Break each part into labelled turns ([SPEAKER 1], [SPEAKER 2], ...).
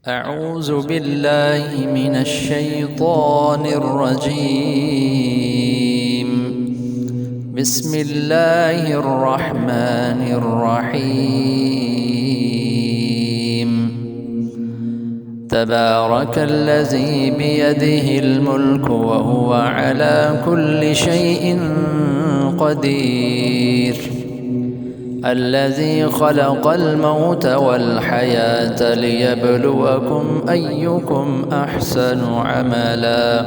[SPEAKER 1] أعوذ بالله من الشيطان الرجيم. بسم الله الرحمن الرحيم. تبارك الذي بيده الملك وهو على كل شيء قدير. الذي خلق الموت والحياة ليبلوكم أيكم أحسن عملا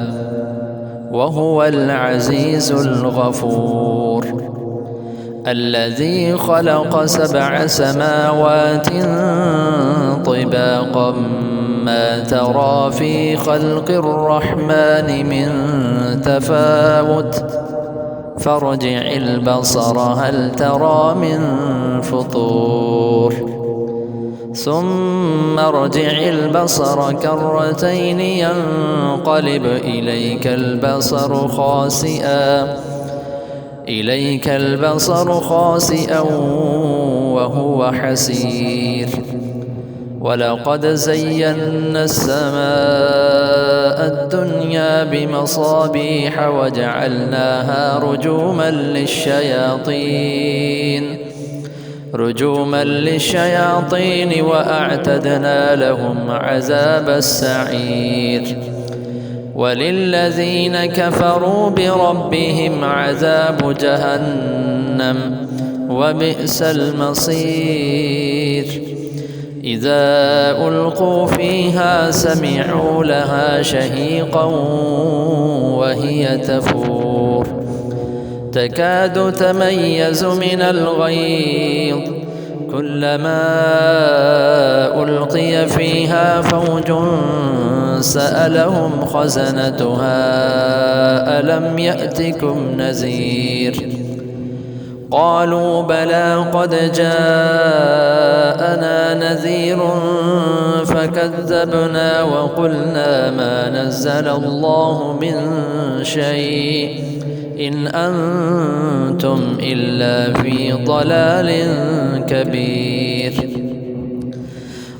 [SPEAKER 1] وهو العزيز الغفور. الذي خلق 7 سماوات طباقا ما ترى في خلق الرحمن من تفاوت فارجع البصر هل ترى من فطور ثم ارجع البصر كرتين ينقلب إليك البصر خاسئا وهو حسير. ولقد زينا السماء الدنيا بمصابيح وجعلناها رجوما للشياطين وأعتدنا لهم عذاب السعير. وللذين كفروا بربهم عذاب جهنم وبئس المصير. إذا ألقوا فيها سمعوا لها شهيقا وهي تفور تكاد تميز من الغيظ كلما ألقي فيها فوج سألهم خزنتها ألم يأتكم نذير قالوا بلى قد جاءنا نذير فكذبنا وقلنا ما نزل الله من شيء إن أنتم إلا في ضلال كبير.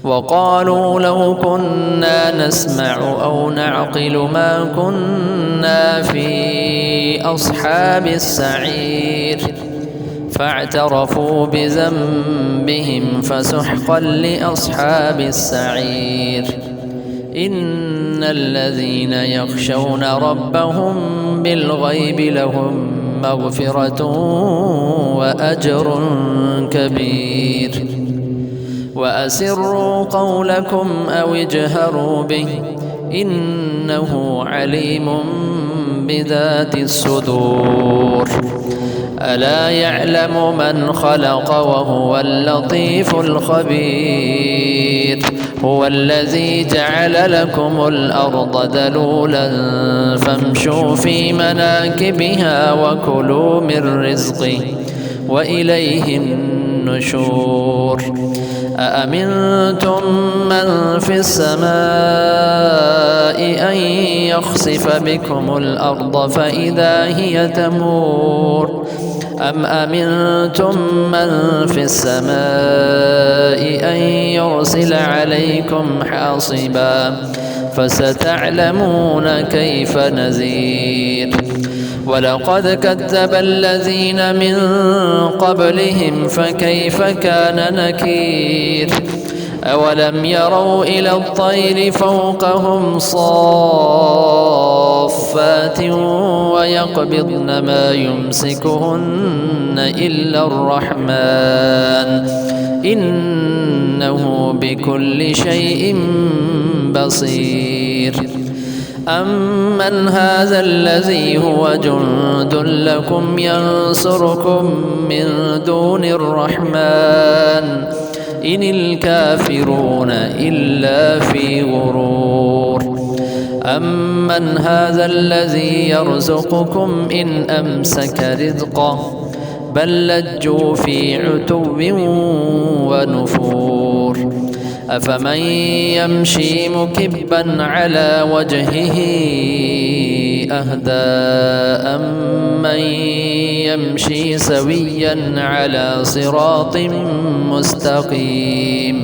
[SPEAKER 1] وقالوا لو كنا نسمع أو نعقل ما كنا في أصحاب السعير فاعترفوا بذنبهم فسحقا لأصحاب السعير. إن الذين يخشون ربهم بالغيب لهم مغفرة وأجر كبير. وأسروا قولكم أو اجهروا به إنه عليم بذات الصدور. ألا يعلم من خلق وهو اللطيف الخبير. هو الذي جعل لكم الأرض ذلولا فامشوا في مناكبها وكلوا من رزقه وإليه النشور. أأمنتم من في السماء أن يخسف بكم الأرض فإذا هي تمور أم أمنتم من في السماء أن يرسل عليكم حاصبا فستعلمون كيف نذير. ولقد كذب الذين من قبلهم فكيف كان نكير. أولم يروا إلى الطير فوقهم صافات ويقبضن ما يمسكهن إلا الرحمن إنه بكل شيء بصير. أمن هذا الذي هو جند لكم ينصركم من دون الرحمن إن الكافرون إلا في غرور. أمن هذا الذي يرزقكم إن أمسك رزقه بل لجوا في عتو ونفور. أفمن يمشي مكبا على وجهه أهدى أمن يمشي سويا على صراط مستقيم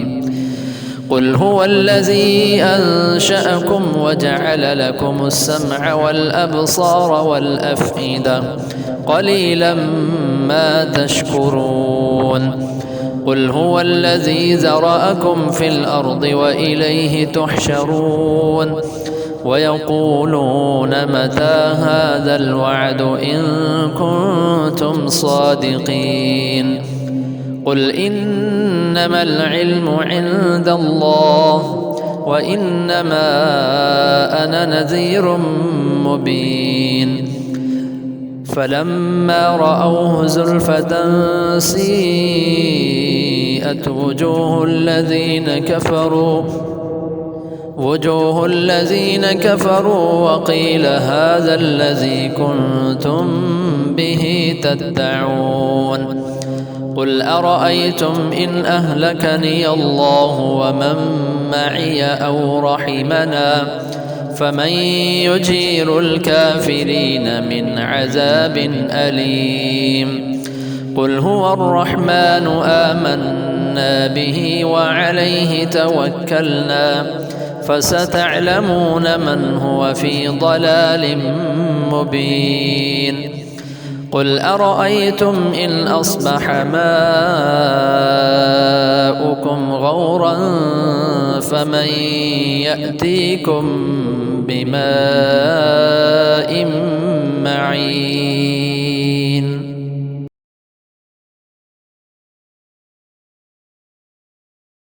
[SPEAKER 1] قل هو الذي أنشأكم وجعل لكم السمع والأبصار والأفئدة قليلا ما تشكرون قل هو الذي ذرأكم في الأرض وإليه تحشرون ويقولون متى هذا الوعد إن كنتم صادقين قل إنما العلم عند الله وإنما أنا نذير مبين فلما رأوه زلفة سيئت وجوه الذين كفروا وقيل هذا الذي كنتم به تدعون قل أرأيتم إن أهلكني الله ومن معي أو رحمنا فمن يجير الكافرين من عذاب أليم قل هو الرحمن آمنا به وعليه توكلنا فستعلمون من هو في ضلال مبين قل أرأيتم إن أصبح ماؤكم غورا فمن يأتيكم بماء معين